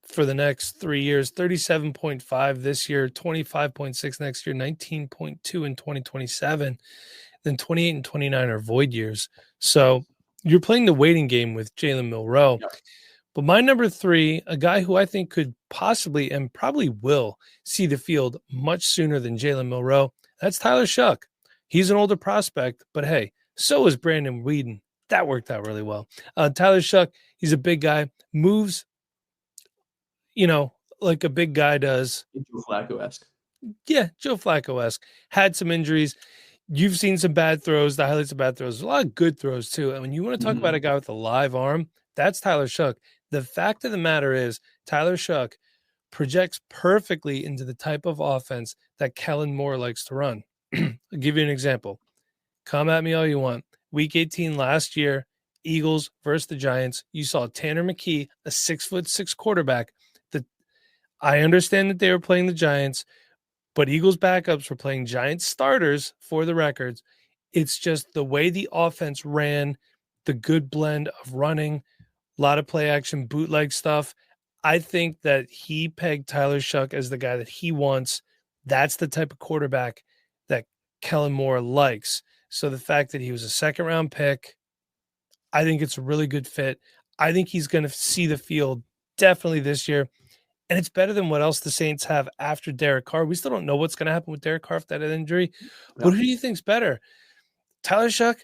S6: for the next 3 years, 37.5 this year, 25.6 next year, 19.2 in 2027, then 28 and 29 are void years. So you're playing the waiting game with Jalen Milroe.
S7: Yep.
S6: But my number 3, a guy who I think could possibly and probably will see the field much sooner than Jalen Milroe, that's Tyler Shuck. He's an older prospect, but hey, so is Brandon Whedon. That worked out really well. Tyler Shuck, he's a big guy, moves, like a big guy does.
S7: Joe Flacco-esque.
S6: Yeah, Joe Flacco-esque. Had some injuries. You've seen some bad throws, the highlights of bad throws. A lot of good throws, too. And when you want to talk about a guy with a live arm, that's Tyler Shuck. The fact of the matter is, Tyler Shuck projects perfectly into the type of offense that Kellen Moore likes to run. I'll give you an example. Come at me all you want. Week 18 last year, Eagles versus the Giants. You saw Tanner McKee, a 6'6" quarterback. I understand that they were playing the Giants, but Eagles backups were playing Giants starters for the records. It's just the way the offense ran, the good blend of running, a lot of play action, bootleg stuff. I think that he pegged Tyler Shuck as the guy that he wants. That's the type of quarterback that Kellen Moore likes. So the fact that he was a second-round pick, I think it's a really good fit. I think he's going to see the field definitely this year. And it's better than what else the Saints have after Derek Carr. We still don't know what's going to happen with Derek Carr after that injury. But who do you think's better? Tyler Shuck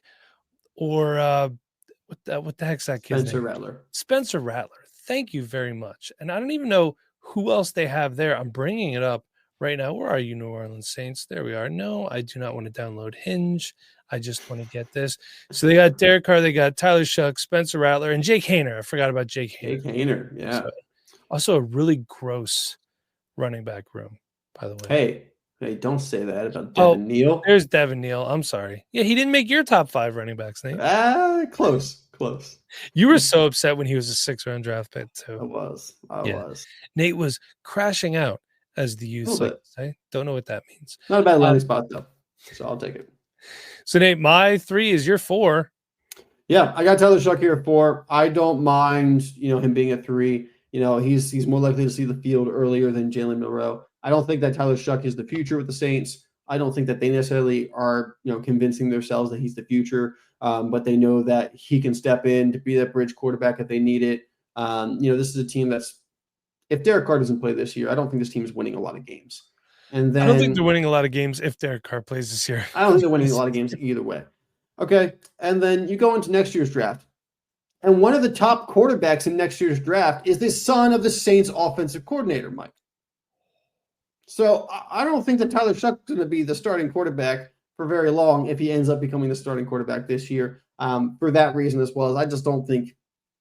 S6: or what the heck's that kid's
S7: Spencer
S6: name?
S7: Rattler.
S6: Spencer Rattler. Thank you very much. And I don't even know who else they have there. I'm bringing it up right now. Where are you, New Orleans Saints? There we are. No, I do not want to download Hinge. I just want to get this. So they got Derek Carr, they got Tyler Shuck, Spencer Rattler, and Jake Hayner. I forgot about Jake Hayner.
S7: Jake Hayner, yeah.
S6: So, also a really gross running back room, by the way.
S7: Hey, don't say that about Devin Neal.
S6: There's Devin Neal. I'm sorry. Yeah, he didn't make your top 5 running backs, Nate.
S7: Close.
S6: You were so upset when he was a 6th-round draft pick, too.
S7: I was.
S6: Nate was crashing out, as the youth like to say. Don't know what that means.
S7: Not a bad landing spot, though. So I'll take it.
S6: So, Nate, my 3 is your 4.
S7: Yeah, I got Tyler Shuck here at 4. I don't mind, him being at 3. He's more likely to see the field earlier than Jalen Milroe. I don't think that Tyler Shuck is the future with the Saints. I don't think that they necessarily are, convincing themselves that he's the future, but they know that he can step in to be that bridge quarterback if they need it. This is a team that's, if Derek Carr doesn't play this year, I don't think this team is winning a lot of games. And then
S6: I don't think they're winning a lot of games if Derek Carr plays this year.
S7: I don't think they're winning a lot of games either way. Okay, and then you go into next year's draft. And one of the top quarterbacks in next year's draft is the son of the Saints offensive coordinator, Mike. So I don't think that Tyler Shuck's going to be the starting quarterback for very long if he ends up becoming the starting quarterback this year. For that reason as well, as I just don't think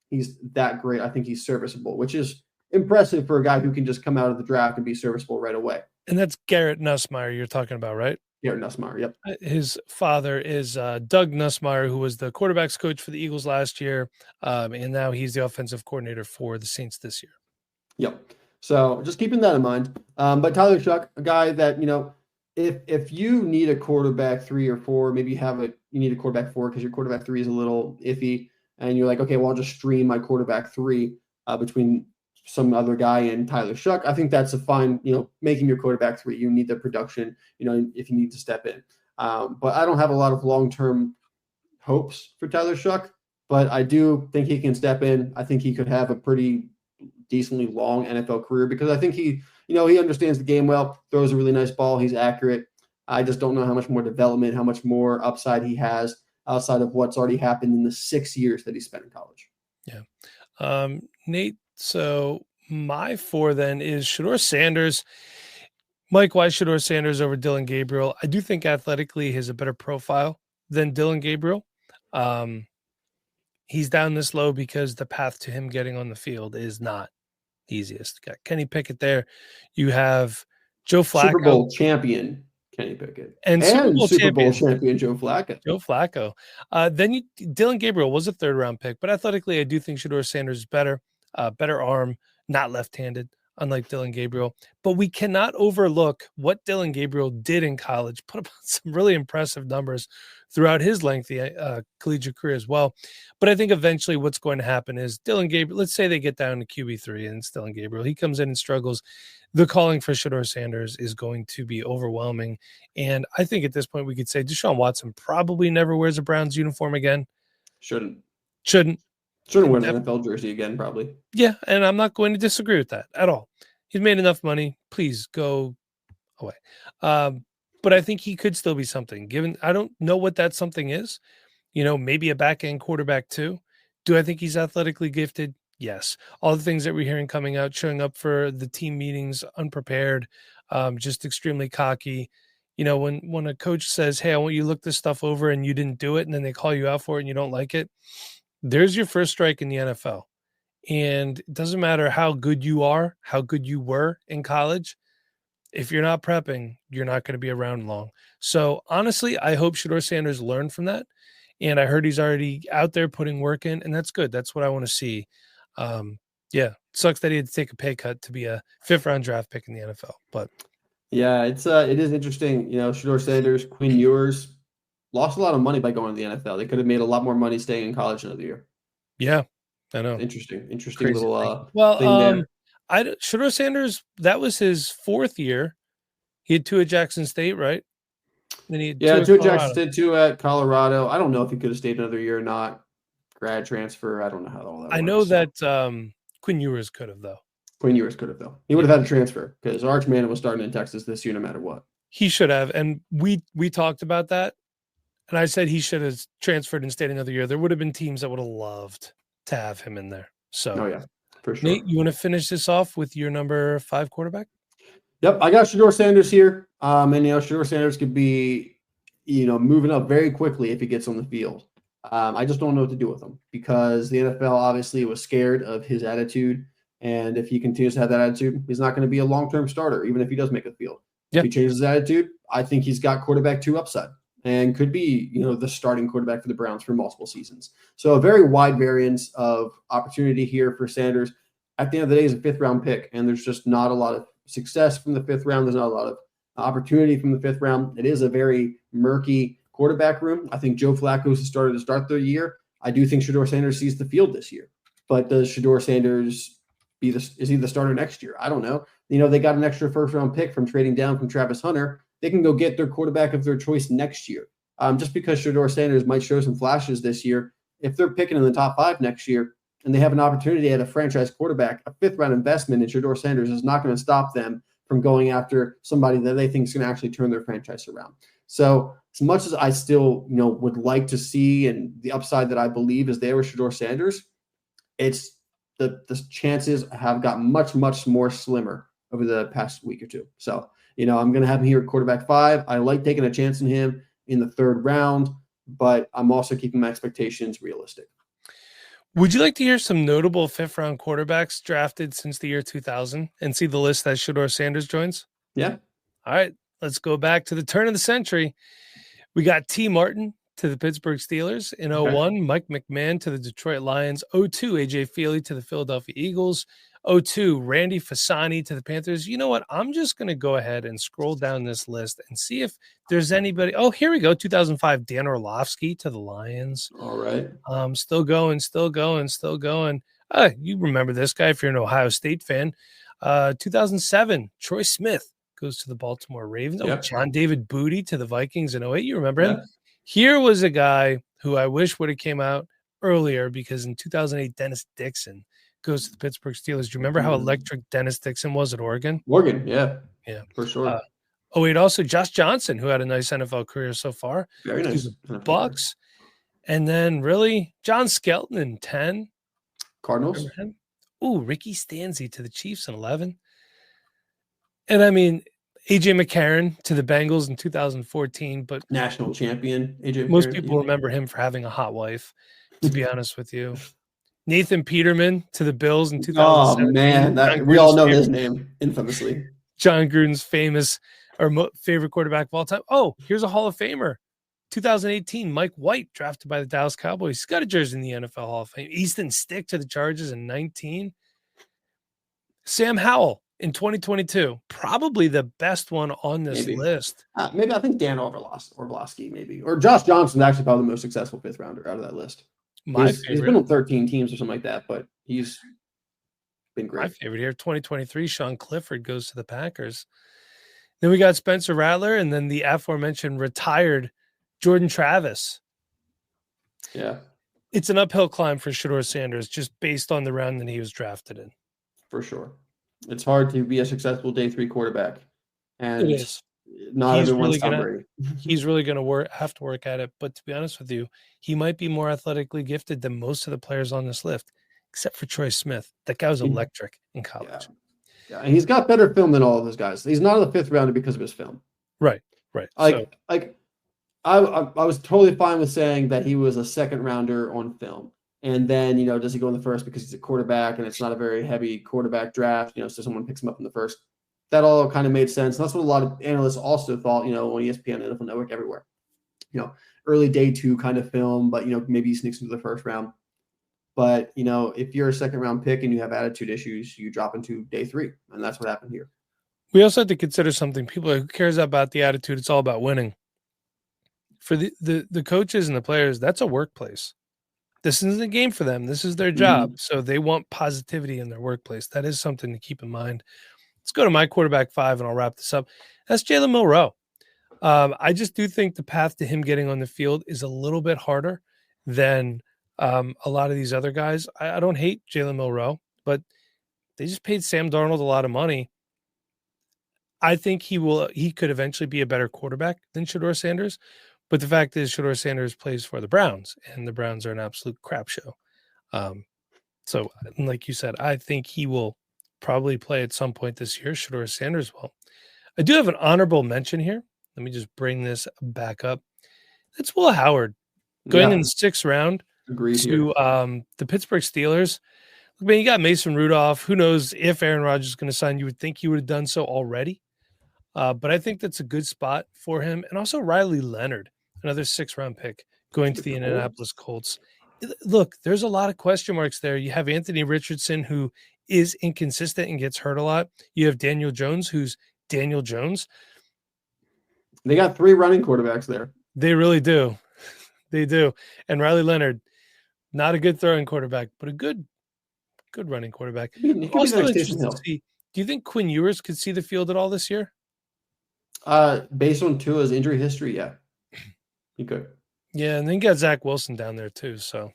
S7: he's that great. I think he's serviceable, which is impressive for a guy who can just come out of the draft and be serviceable right away.
S6: And that's Garrett Nussmeier you're talking about, right?
S7: Garrett Nussmeier, yep.
S6: His father is Doug Nussmeier, who was the quarterbacks coach for the Eagles last year, and now he's the offensive coordinator for the Saints this year.
S7: Yep. So just keeping that in mind. But Tyler Shuck, a guy that, if you need a quarterback 3 or 4, maybe you need a quarterback 4 because your quarterback 3 is a little iffy, and you're like, okay, well, I'll just stream my quarterback 3 between some other guy and Tyler Shuck. I think that's a fine, making your quarterback 3. You need the production, if you need to step in. But I don't have a lot of long-term hopes for Tyler Shuck, but I do think he can step in. I think he could have a pretty decently long NFL career because I think he understands the game well, throws a really nice ball. He's accurate. I just don't know how much more development, how much more upside he has outside of what's already happened in the 6 years that he spent in college.
S6: Yeah. Nate, so my 4 then is Shedeur Sanders. Mike, why Shedeur Sanders over Dylan Gabriel? I do think athletically he has a better profile than Dylan Gabriel. He's down this low because the path to him getting on the field is not easiest. Got Kenny Pickett there. You have Joe Flacco.
S7: Super Bowl champion Kenny Pickett.
S6: And Super Bowl
S7: champion Joe Flacco.
S6: Then Dylan Gabriel was a 3rd-round pick, but athletically I do think Shedeur Sanders is better. Better arm, not left-handed, unlike Dylan Gabriel. But we cannot overlook what Dylan Gabriel did in college, put up some really impressive numbers throughout his lengthy collegiate career as well. But I think eventually what's going to happen is Dylan Gabriel, let's say they get down to QB3 and it's Dylan Gabriel. He comes in and struggles. The calling for Shedeur Sanders is going to be overwhelming. And I think at this point we could say Deshaun Watson probably never wears a Browns uniform again.
S7: Shouldn't wear an NFL jersey again, probably.
S6: Yeah, and I'm not going to disagree with that at all. He's made enough money. Please go away. But I think he could still be something. Given I don't know what that something is. Maybe a back-end quarterback too. Do I think he's athletically gifted? Yes. All the things that we're hearing coming out, showing up for the team meetings unprepared, just extremely cocky. When a coach says, hey, I want you to look this stuff over and you didn't do it, and then they call you out for it and you don't like it, there's your first strike in the NFL. And it doesn't matter how good you are, how good you were in college. If you're not prepping, you're not going to be around long. So honestly, I hope Shedeur Sanders learned from that. And I heard he's already out there putting work in, and that's good. That's what I want to see. Yeah, sucks that he had to take a pay cut to be a 5th-round draft pick in the NFL. But
S7: yeah, it is interesting. Shedeur Sanders, Quinn Ewers lost a lot of money by going to the NFL. They could have made a lot more money staying in college another year.
S6: Yeah, I know.
S7: Interesting
S6: Crazy
S7: little
S6: thing.
S7: thing there.
S6: Shedeur Sanders, that was his 4th year. He had 2 at Jackson State, right? Then he had
S7: 2 at Jackson State, 2 at Colorado. I don't know if he could have stayed another year or not. Grad transfer. I don't know how all that works.
S6: I know that Quinn Ewers could have, though.
S7: Quinn Ewers could have, though. He would have had a transfer because Arch Manning was starting in Texas this year no matter what.
S6: He should have. And we talked about that. And I said he should have transferred and stayed another year. There would have been teams that would have loved to have him in there. So,
S7: oh, yeah, for sure.
S6: Nate, you want to finish this off with your number 5 quarterback?
S7: Yep, I got Shador Sanders here. And Shador Sanders could be, moving up very quickly if he gets on the field. I just don't know what to do with him because the NFL obviously was scared of his attitude. And if he continues to have that attitude, he's not going to be a long-term starter, even if he does make a field.
S6: Yeah.
S7: If he changes his attitude, I think he's got quarterback 2 upside and could be, the starting quarterback for the Browns for multiple seasons. So a very wide variance of opportunity here for Sanders. At the end of the day, he's a 5th-round pick, and there's just not a lot of success from the 5th round. There's not a lot of opportunity from the 5th round. It is a very murky quarterback room. I think Joe Flacco is started to start the year. I do think Shador Sanders sees the field this year. But does Shador Sanders is he the starter next year? I don't know. They got an extra 1st-round pick from trading down from Travis Hunter. They can go get their quarterback of their choice next year. Just because Shador Sanders might show some flashes this year, if they're picking in the top 5 next year and they have an opportunity at a franchise quarterback, a 5th-round investment in Shador Sanders is not going to stop them from going after somebody that they think is going to actually turn their franchise around. So as much as I still, would like to see and the upside that I believe is there with Shador Sanders, it's the chances have gotten much, much more slimmer over the past week or two. So, I'm going to have him here at quarterback 5. I like taking a chance on him in the 3rd round, but I'm also keeping my expectations realistic.
S6: Would you like to hear some notable 5th-round quarterbacks drafted since the year 2000 and see the list that Shador Sanders joins?
S7: Yeah.
S6: All right, let's go back to the turn of the century. We got T. Martin to the Pittsburgh Steelers. In 01, Mike McMahon to the Detroit Lions. 02, A.J. Feely to the Philadelphia Eagles. 02, Randy Fasani to the Panthers. You know what? I'm just going to go ahead and scroll down this list and see if there's anybody. Oh, here we go. 2005, Dan Orlovsky to the Lions.
S7: All right.
S6: Still going. You remember this guy if you're an Ohio State fan. 2007, Troy Smith goes to the Baltimore Ravens.
S7: Yep.
S6: Oh, John David Booty to the Vikings in 08. You remember him?
S7: Yeah.
S6: Here was a guy who I wish would have came out earlier because in 2008, Dennis Dixon goes to the Pittsburgh Steelers. Do you remember how electric Dennis Dixon was at Oregon?
S7: Oregon, yeah.
S6: Yeah.
S7: For sure.
S6: 08 also Josh Johnson, who had a nice NFL career so far.
S7: Very nice.
S6: Bucks. And then really John Skelton in 10.
S7: Cardinals.
S6: Ooh, Ricky Stanzi to the Chiefs in 11. And I mean, A.J. McCarron to the Bengals in 2014, but
S7: national champion A.J. McCarron.
S6: Most people remember him for having a hot wife, to be honest with you. Nathan Peterman to the Bills in 2017.
S7: Oh, man. We all know his name, infamously.
S6: John Gruden's favorite quarterback of all time. Oh, here's a Hall of Famer. 2018, Mike White, drafted by the Dallas Cowboys. He's got a jersey in the NFL Hall of Fame. Easton Stick to the Chargers in 19. Sam Howell in 2022. Probably the best one on this list.
S7: Maybe I think Dan Orlovsky, maybe. Or Josh Johnson, actually probably the most successul 5th rounder out of that list. He's been on 13 teams or something like that, but he's been great.
S6: My favorite here, 2023, Sean Clifford goes to the Packers. Then we got Spencer Rattler, and then the aforementioned retired Jordan Travis.
S7: Yeah.
S6: It's an uphill climb for Shador Sanders just based on the round that he was drafted in.
S7: For sure. It's hard to be a successful day 3 quarterback. And
S6: it is.
S7: Not everyone's ready.
S6: He's really going to have to work at it. But to be honest with you, he might be more athletically gifted than most of the players on this list, except for Troy Smith. That guy was electric in college.
S7: Yeah, and he's got better film than all of those guys. He's not a 5th rounder because of his film.
S6: Right.
S7: I was totally fine with saying that he was a 2nd rounder on film. And then, does he go in the 1st because he's a quarterback and it's not a very heavy quarterback draft, so someone picks him up in the 1st. That all kind of made sense. And that's what a lot of analysts also thought, on ESPN, NFL Network, everywhere. Early day 2 kind of film, but, maybe he sneaks into the 1st round. But, if you're a 2nd round pick and you have attitude issues, you drop into day 3. And that's what happened here.
S6: We also have to consider something. People are, who cares about the attitude? It's all about winning. For the coaches and the players, that's a workplace. This isn't a game for them. This is their job. So they want positivity in their workplace. That is something to keep in mind. Let's go to my quarterback 5, and I'll wrap this up. That's Jalen Milroe. I just do think the path to him getting on the field is a little bit harder than a lot of these other guys. I don't hate Jalen Milroe, but they just paid Sam Darnold a lot of money. I think he could eventually be a better quarterback than Shador Sanders. But the fact is, Shador Sanders plays for the Browns, and the Browns are an absolute crap show. So, like you said, I think he will probably play at some point this year. Shedeur Sanders will. I do have an honorable mention here. Let me just bring this back up. It's Will Howard going in the 6th round to the Pittsburgh Steelers. I mean, you got Mason Rudolph. Who knows if Aaron Rodgers is going to sign? You would think he would have done so already. But I think that's a good spot for him. And also Riley Leonard, another 6th round pick going to the Indianapolis Colts. Look, there's a lot of question marks there. You have Anthony Richardson, who is inconsistent and gets hurt a lot. You have Daniel Jones, who's Daniel Jones.
S7: They got 3 running quarterbacks there.
S6: They really do. They do. And Riley Leonard, not a good throwing quarterback, but a good running quarterback. Also interested to see, do you think Quinn Ewers could see the field at all this year?
S7: Based on Tua's injury history, yeah. He could.
S6: Yeah, and then you got Zach Wilson down there too. So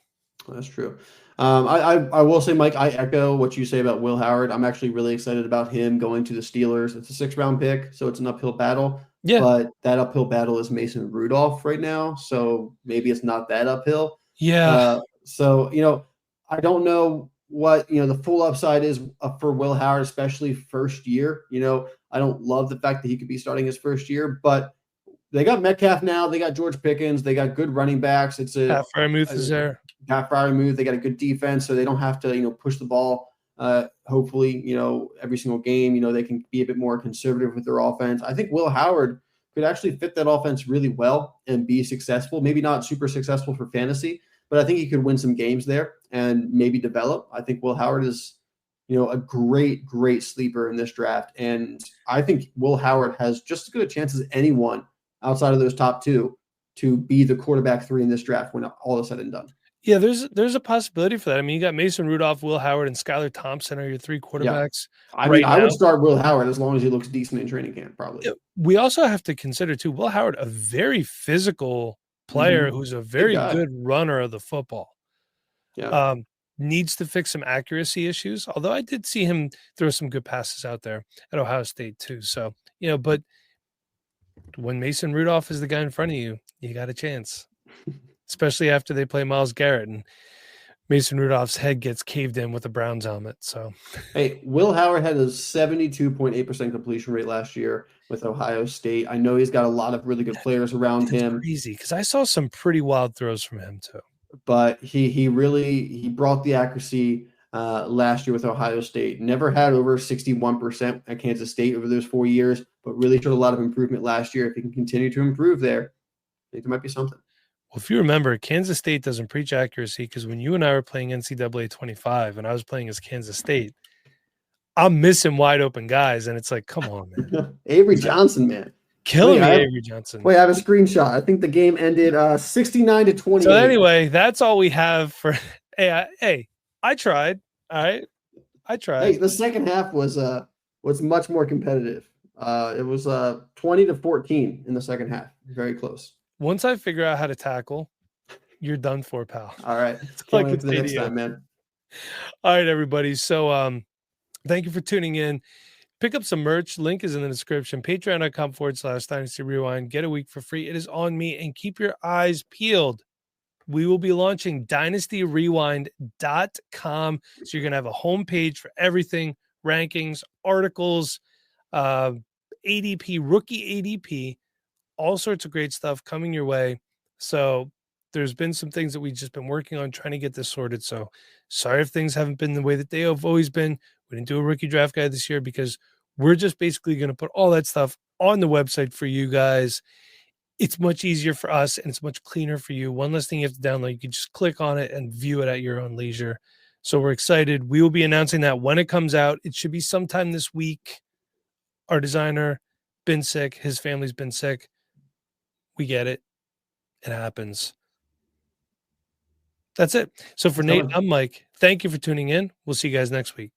S7: that's true. I will say, Mike, I echo what you say about Will Howard. I'm actually really excited about him going to the Steelers. It's a 6th round pick, so it's an uphill battle.
S6: Yeah.
S7: But that uphill battle is Mason Rudolph right now, so maybe it's not that uphill.
S6: Yeah.
S7: So, I don't know what, the full upside is for Will Howard, especially first year. I don't love the fact that he could be starting his first year, but they got Metcalf now. They got George Pickens. They got good running backs.
S6: Pat Freiermuth is there.
S7: Pat Freiermuth. They got a good defense, so they don't have to, push the ball. Hopefully, every single game, they can be a bit more conservative with their offense. I think Will Howard could actually fit that offense really well and be successful. Maybe not super successful for fantasy, but I think he could win some games there and maybe develop. I think Will Howard is, a great, great sleeper in this draft. And I think Will Howard has just as good a chance as anyone outside of those top 2 to be the quarterback 3 in this draft when all is said and done.
S6: Yeah, there's a possibility for that. I mean, you got Mason Rudolph, Will Howard, and Skylar Thompson are your 3 quarterbacks.
S7: Yeah. I would start Will Howard as long as he looks decent in training camp, probably.
S6: We also have to consider, too, Will Howard, a very physical player who's a very good runner of the football.
S7: Yeah.
S6: Needs to fix some accuracy issues, although I did see him throw some good passes out there at Ohio State, too. So, but when Mason Rudolph is the guy in front of you, you got a chance. Especially after they play Myles Garrett and Mason Rudolph's head gets caved in with a Browns helmet. So,
S7: hey, Will Howard had a 72.8% completion rate last year with Ohio State. I know he's got a lot of really good players around him.
S6: Crazy, because I saw some pretty wild throws from him too.
S7: But he really brought the accuracy last year with Ohio State. Never had over 61% at Kansas State over those 4 years, but really showed a lot of improvement last year. If he can continue to improve there, I think there might be something.
S6: Well, if you remember, Kansas State doesn't preach accuracy, because when you and I were playing NCAA 25 and I was playing as Kansas State, I'm missing wide open guys, and it's like, come on, man.
S7: Avery Johnson, man.
S6: Killing me, Avery Johnson.
S7: Wait, I have a screenshot. I think the game ended 69-28.
S6: So anyway, that's all we have for – hey, I tried. All right? I tried.
S7: Hey, the second half was much more competitive. It was 20-14 in the second half. Very close.
S6: Once I figure out how to tackle, you're done for, pal.
S7: All right.
S6: Like
S7: the next time, man.
S6: All right, everybody. So thank you for tuning in. Pick up some merch. Link is in the description. Patreon.com/Dynasty Rewind. Get a week for free. It is on me. And keep your eyes peeled. We will be launching dynastyrewind.com. So you're going to have a homepage for everything, rankings, articles, ADP, rookie ADP, all sorts of great stuff coming your way. So there's been some things that we've just been working on trying to get this sorted. So sorry if things haven't been the way that they have always been. We didn't do a rookie draft guide this year because we're just basically going to put all that stuff on the website for you guys. It's much easier for us and it's much cleaner for you. One less thing you have to download. You can just click on it and view it at your own leisure. So we're excited. We will be announcing that when it comes out. It should be sometime this week. Our designer been sick. His family's been sick. We get it. It happens. That's it. So for Nate, I'm Mike. Thank you for tuning in. We'll see you guys next week.